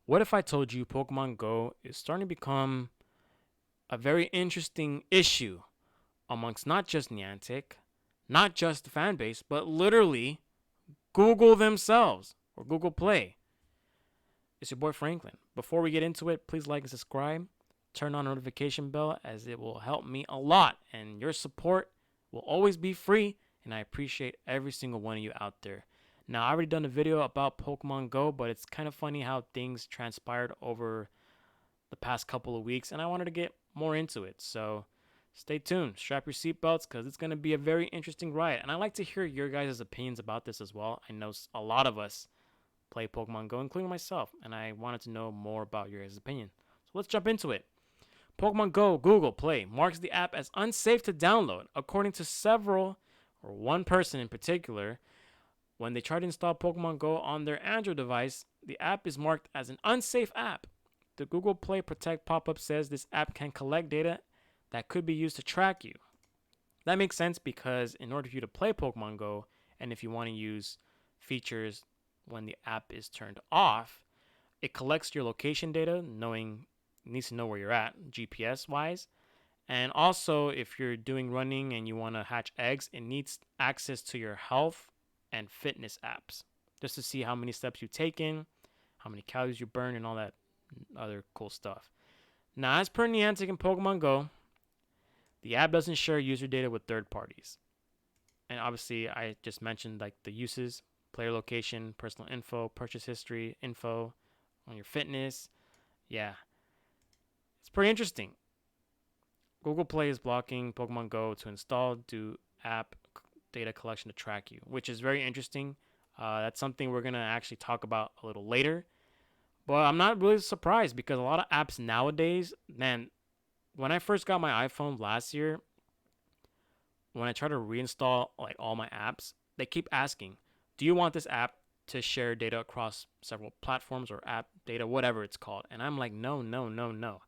What if I told you Pokemon Go is starting to become a very interesting issue amongst not just Niantic, not just the fan base, but literally Google themselves or Google Play? It's your boy Franklin. Before we get into it, please like and subscribe. Turn on the notification bell as it will help me a lot, and your support will always be free, and I appreciate every single one of you out there. Now, I already done a video about Pokemon Go, but it's kind of funny how things transpired over the past couple of weeks, and I wanted to get more into it. So stay tuned, strap your seatbelts, because it's going to be a very interesting ride. And I like to hear your guys' opinions about this as well. I know a lot of us play Pokemon Go, including myself, and I wanted to know more about your guys' opinion. So let's jump into it. Pokemon Go Google Play marks the app as unsafe to download, according to several, or one person in particular. When they try to install Pokemon Go on their Android device, the app is marked as an unsafe app. The Google Play Protect pop up says this app can collect data that could be used to track you. That makes sense because in order for you to play Pokemon Go, and if you want to use features when the app is turned off, it collects your location data, knowing needs to know where you're at GPS wise. And also, if you're doing running and you want to hatch eggs, it needs access to your health and fitness apps just to see how many steps you've taken, how many calories you burn, and all that other cool stuff. Now, as per Niantic and Pokemon Go, the app doesn't share user data with third parties. And obviously, I just mentioned like the uses, player location, personal info, purchase history, info on your fitness. Yeah, it's pretty interesting. Google Play is blocking Pokemon Go to install, do app data collection to track you, which is very interesting. That's something we're going to actually talk about a little later. But I'm not really surprised because a lot of apps nowadays, man, when I first got my iPhone last year, when I try to reinstall like all my apps, they keep asking, "Do you want this app to share data across several platforms or app data, whatever it's called?" And I'm like, "No, no, no, no.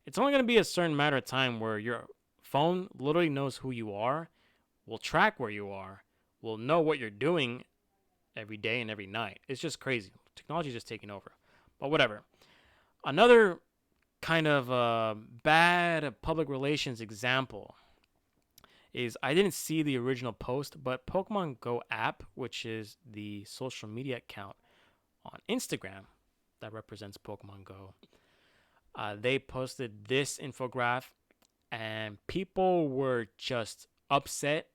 It's only going to be a certain matter of time where your phone literally knows who you are, will track where you are, will know what you're doing every day and every night." It's just crazy. Technology is just taking over. But whatever. Another kind of bad public relations example is I didn't see the original post, but Pokemon Go app, which is the social media account on Instagram that represents Pokemon Go, they posted this infographic and people were just upset.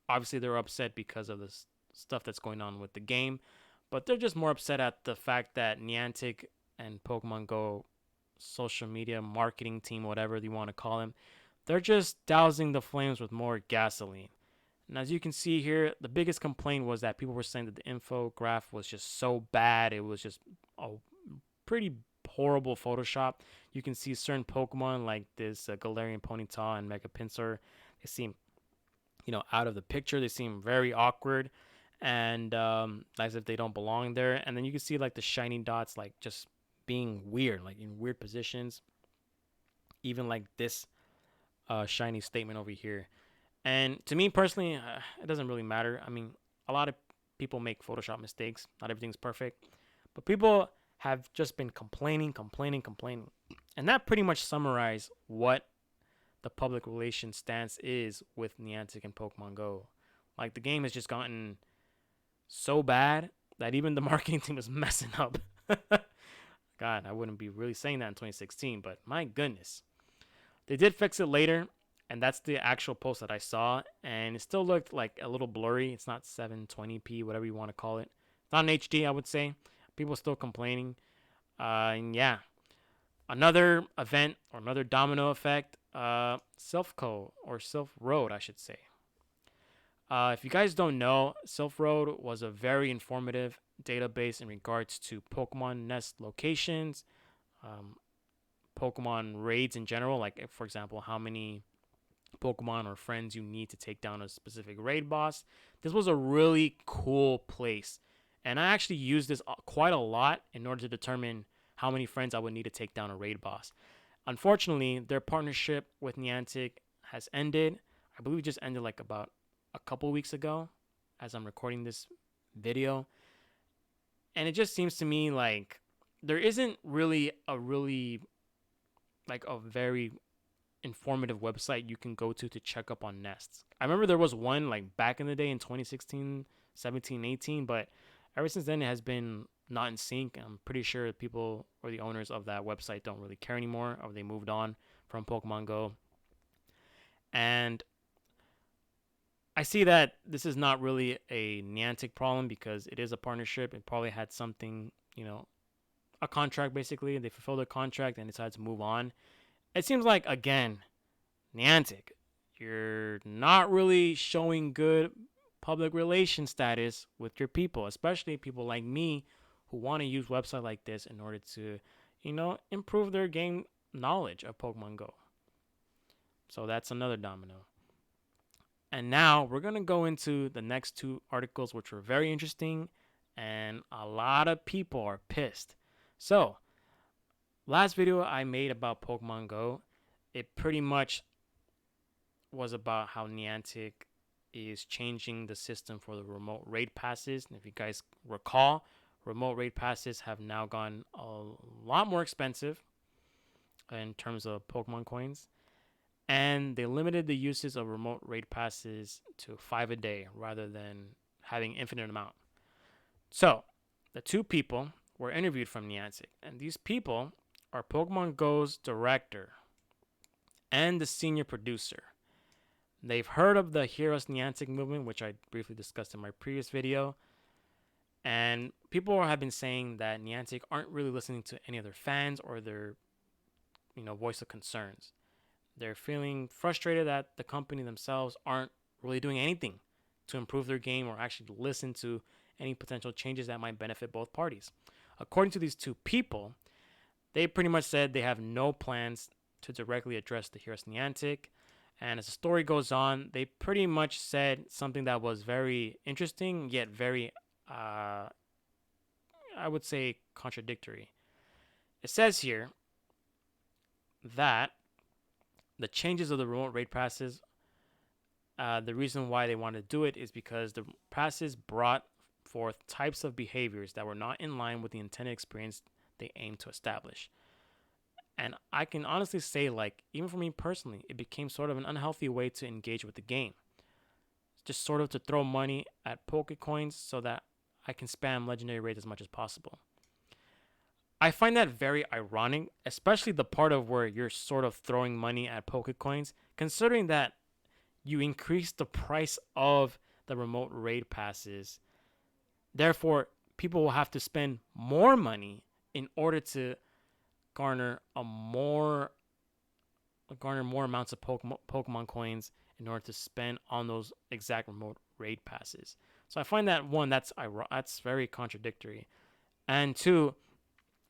Obviously, they're upset because of the stuff that's going on with the game, but they're just more upset at the fact that Niantic and Pokemon Go social media marketing team, whatever you want to call them, they're just dousing the flames with more gasoline. And as you can see here, the biggest complaint was that people were saying that the infographic was just so bad. It was just a pretty horrible Photoshop. You can see certain Pokemon like this Galarian Ponyta and Mega Pinsir. They seem, out of the picture. They seem very awkward and as if they don't belong there. And then you can see like the shiny dots, like just being weird, like in weird positions. Even like this shiny statement over here. And to me personally, it doesn't really matter. I mean, a lot of people make Photoshop mistakes. Not everything's perfect. But people have just been complaining, complaining, complaining. And that pretty much summarized what the public relations stance is with Niantic and Pokemon Go. Like the game has just gotten so bad that even the marketing team is messing up. God, I wouldn't be really saying that in 2016, but my goodness. They did fix it later, and that's the actual post that I saw, and it still looked like a little blurry. It's not 720p, whatever you want to call it. It's not in HD, I would say. People still complaining. And yeah, another event or another domino effect, Silphco or Sylph Road, I should say. If you guys don't know, Sylph Road was a very informative database in regards to Pokemon nest locations, um, Pokemon raids in general, like for example, how many Pokemon or friends you need to take down a specific raid boss. This was a really cool place, and I actually used this quite a lot in order to determine how many friends I would need to take down a raid boss. Unfortunately, their partnership with Niantic has ended. I believe it just ended like about a couple weeks ago as I'm recording this video. And it just seems to me like there isn't really like a very informative website you can go to check up on nests. I remember there was one like back in the day in 2016, 17, 18, but ever since then it has been not in sync. I'm pretty sure people or the owners of that website don't really care anymore, or they moved on from Pokemon Go. And I see that this is not really a Niantic problem because it is a partnership. It probably had something, a contract basically. They fulfilled their contract and decided to move on. It seems like, again, Niantic, you're not really showing good public relation status with your people, especially people like me who want to use websites like this in order to, improve their game knowledge of Pokemon Go. So that's another domino. And now we're going to go into the next two articles, which were very interesting, and a lot of people are pissed. So, last video I made about Pokemon Go, it pretty much was about how Niantic is changing the system for the remote raid passes. And if you guys recall, remote raid passes have now gone a lot more expensive in terms of Pokemon coins. And they limited the uses of remote raid passes to 5 a day rather than having infinite amount. So, the two people were interviewed from Niantic, and these people are Pokemon Go's director and the senior producer. They've heard of the Heroes Niantic movement, which I briefly discussed in my previous video, and people have been saying that Niantic aren't really listening to any of their fans or their, voice of concerns. They're feeling frustrated that the company themselves aren't really doing anything to improve their game or actually listen to any potential changes that might benefit both parties. According to these two people, they pretty much said they have no plans to directly address the Heroes Niantic. And as the story goes on, they pretty much said something that was very interesting, yet very, I would say, contradictory. It says here that the changes of the remote raid passes, the reason why they wanted to do it is because the passes brought forth types of behaviors that were not in line with the intended experience they aimed to establish. And I can honestly say, like, even for me personally, it became sort of an unhealthy way to engage with the game. Just sort of to throw money at Pokecoins so that I can spam legendary raids as much as possible. I find that very ironic, especially the part of where you're sort of throwing money at Pokecoins, considering that you increase the price of the remote raid passes. Therefore, people will have to spend more money in order to garner more amounts of Pokemon coins in order to spend on those exact remote raid passes. So I find that one, that's very contradictory, and two,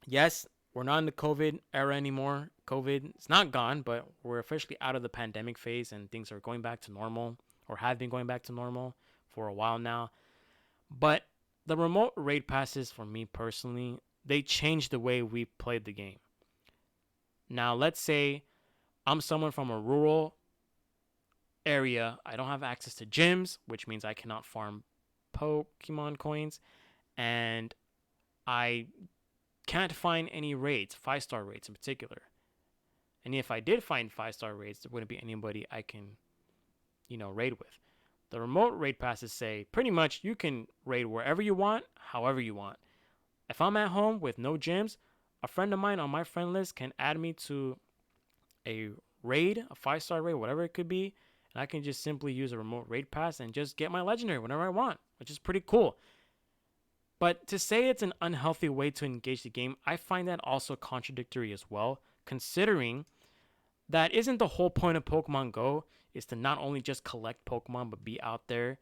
yes, we're not in the COVID era anymore. COVID is not gone, but we're officially out of the pandemic phase and things are going back to normal, or have been going back to normal for a while now. But the remote raid passes, for me personally, they changed the way we played the game. Now, let's say I'm someone from a rural area. I don't have access to gyms, which means I cannot farm Pokemon coins, and I can't find any raids, 5-star raids in particular. And if I did find 5-star raids, there wouldn't be anybody I can, raid with. The remote raid passes say pretty much you can raid wherever you want, however you want. If I'm at home with no gyms, a friend of mine on my friend list can add me to a raid, a 5-star raid, whatever it could be, and I can just simply use a remote raid pass and just get my legendary whenever I want, which is pretty cool. But to say it's an unhealthy way to engage the game, I find that also contradictory as well, considering that isn't the whole point of Pokemon Go is to not only just collect Pokemon but be out there,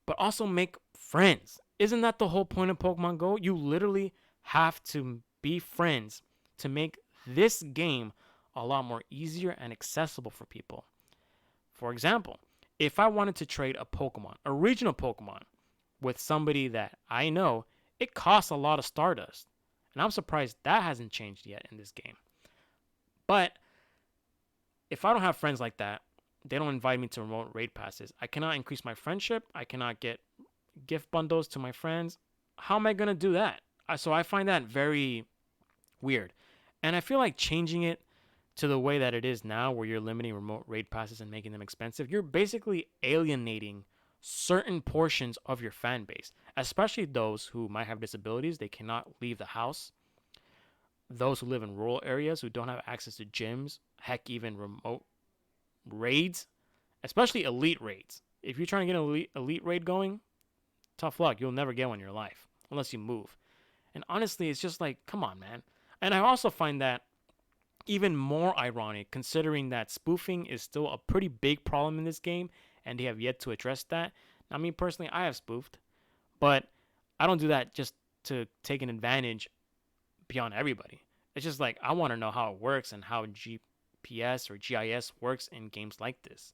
but also make friends. Isn't that the whole point of Pokemon Go? You literally have to be friends to make this game a lot more easier and accessible for people. For example, if I wanted to trade a Pokemon, a regional Pokemon, with somebody that I know, it costs a lot of Stardust. And I'm surprised that hasn't changed yet in this game. But if I don't have friends like that, they don't invite me to remote raid passes, I cannot increase my friendship. I cannot get gift bundles to my friends. How am I going to do that? So I find that very Weird. And I feel like changing it to the way that it is now, where you're limiting remote raid passes and making them expensive, you're basically alienating certain portions of your fan base, especially those who might have disabilities. They cannot leave the house. Those who live in rural areas who don't have access to gyms, heck, even remote raids, especially elite raids. If you're trying to get an elite raid going, tough luck. You'll never get one in your life unless you move. And honestly, it's just like, come on, man. And I also find that even more ironic considering that spoofing is still a pretty big problem in this game and they have yet to address that. I mean, personally, I have spoofed, but I don't do that just to take an advantage beyond everybody. It's just like I want to know how it works and how GPS or GIS works in games like this,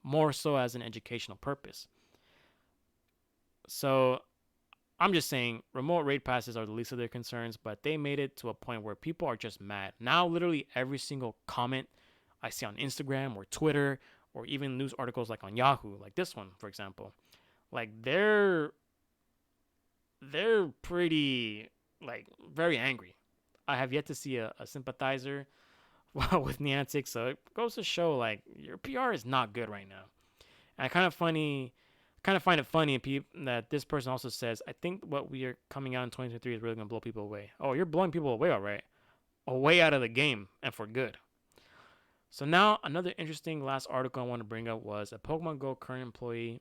more so as an educational purpose. So I'm just saying, remote raid passes are the least of their concerns, but they made it to a point where people are just mad. Now, literally every single comment I see on Instagram or Twitter or even news articles like on Yahoo, like this one, for example, like they're pretty like very angry. I have yet to see a sympathizer with Niantic, so it goes to show like your PR is not good right now. And I kind of find it funny that this person also says, I think what we are coming out in 2023 is really going to blow people away. Oh, you're blowing people away, all right. Away out of the game, and for good. So now, another interesting last article I want to bring up was a Pokemon Go current employee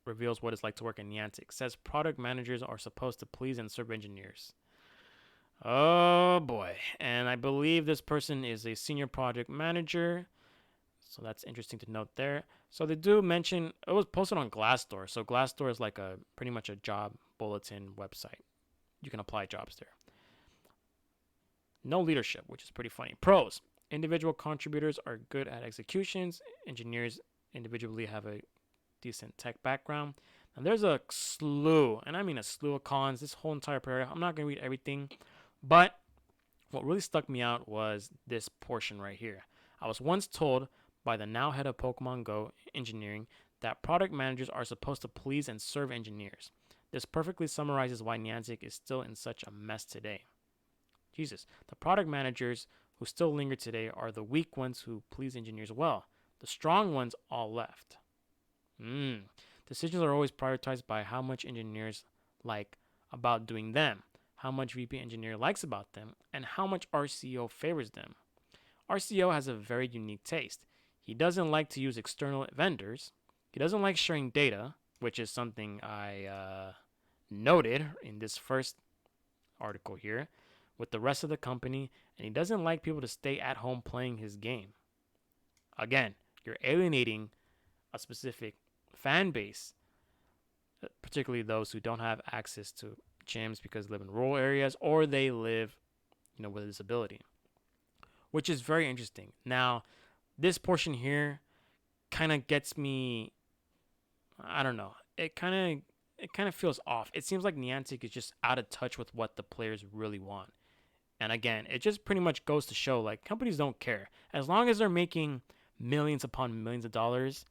reveals what it's like to work in Niantic. Says product managers are supposed to please and serve engineers. Oh boy. And I believe this person is a senior project manager. So that's interesting to note there. So they do mention it was posted on Glassdoor. So Glassdoor is like a pretty much a job bulletin website. You can apply jobs there. No leadership, which is pretty funny. Pros: individual contributors are good at executions. Engineers individually have a decent tech background. Now there's a slew, and I mean a slew of cons. This whole entire paragraph. I'm not gonna read everything, but what really stuck me out was this portion right here. I was once told by the now head of Pokemon Go engineering that product managers are supposed to please and serve engineers. This perfectly summarizes why Niantic is still in such a mess today. Jesus, the product managers who still linger today are the weak ones who please engineers well. The strong ones all left. Decisions are always prioritized by how much engineers like about doing them, how much VP engineer likes about them, and how much RCO favors them. RCO has a very unique taste. He doesn't like to use external vendors. He doesn't like sharing data, which is something I noted in this first article here, with the rest of the company, and he doesn't like people to stay at home playing his game. Again, you're alienating a specific fan base, particularly those who don't have access to gyms because they live in rural areas or they live, with a disability, which is very interesting. Now, this portion here kind of gets me. I don't know. It kind of feels off. It seems like Niantic is just out of touch with what the players really want. And again, it just pretty much goes to show like companies don't care. As long as they're making millions upon millions of dollars,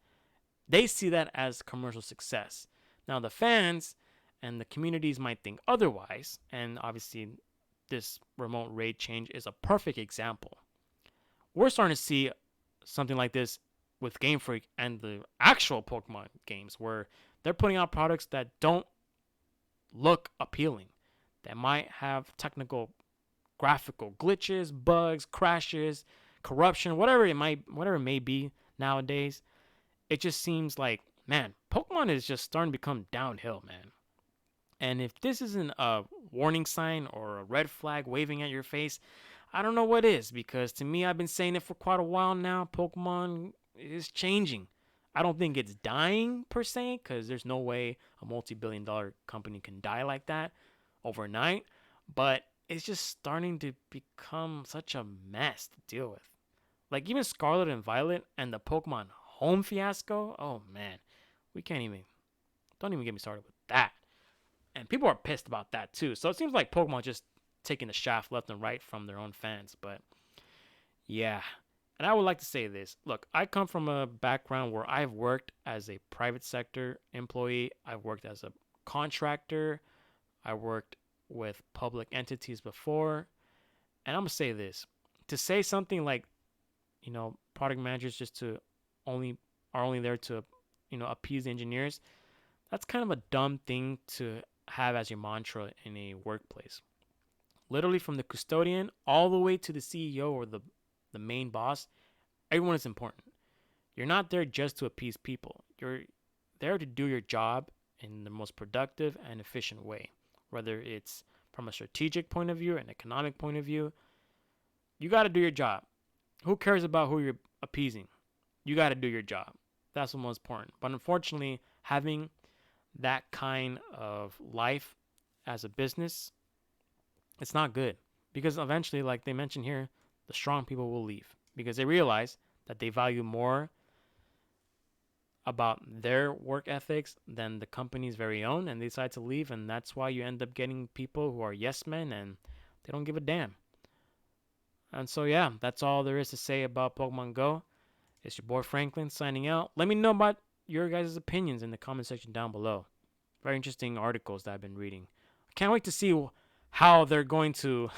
they see that as commercial success. Now, the fans and the communities might think otherwise, and obviously, this remote raid change is a perfect example. We're starting to see something like this with Game Freak and the actual Pokemon games, where they're putting out products that don't look appealing, that might have technical, graphical glitches, bugs, crashes, corruption, whatever it may be nowadays. It just seems like, man, Pokemon is just starting to become downhill, man. And if this isn't a warning sign or a red flag waving at your face, I don't know what is, because to me, I've been saying it for quite a while now. Pokemon is changing. I don't think it's dying per se, because there's no way a multi-billion-dollar company can die like that overnight. But it's just starting to become such a mess to deal with. Like even Scarlet and Violet and the Pokemon Home fiasco. Oh man, we can't even. Don't even get me started with that. And people are pissed about that too. So it seems like Pokemon just taking the shaft left and right from their own fans. But yeah. And I would like to say this. Look, I come from a background where I've worked as a private sector employee. I've worked as a contractor. I worked with public entities before. And I'm gonna say this: to say something like, product managers just to only are only there to, appease the engineers. That's kind of a dumb thing to have as your mantra in a workplace. Literally from the custodian all the way to the CEO or the main boss, everyone is important. You're not there just to appease people. You're there to do your job in the most productive and efficient way. Whether it's from a strategic point of view, an economic point of view, you got to do your job. Who cares about who you're appeasing? You got to do your job. That's the most important. But unfortunately, having that kind of life as a business, it's not good. Because eventually, like they mentioned here, the strong people will leave because they realize that they value more about their work ethics than the company's very own, and they decide to leave. And that's why you end up getting people who are yes men and they don't give a damn. And so, yeah, that's all there is to say about Pokemon Go. It's your boy Franklin signing out. Let me know about your guys' opinions in the comment section down below. Very interesting articles that I've been reading. I can't wait to see how they're going to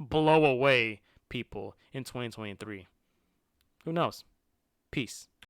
blow away people in 2023. Who knows? Peace.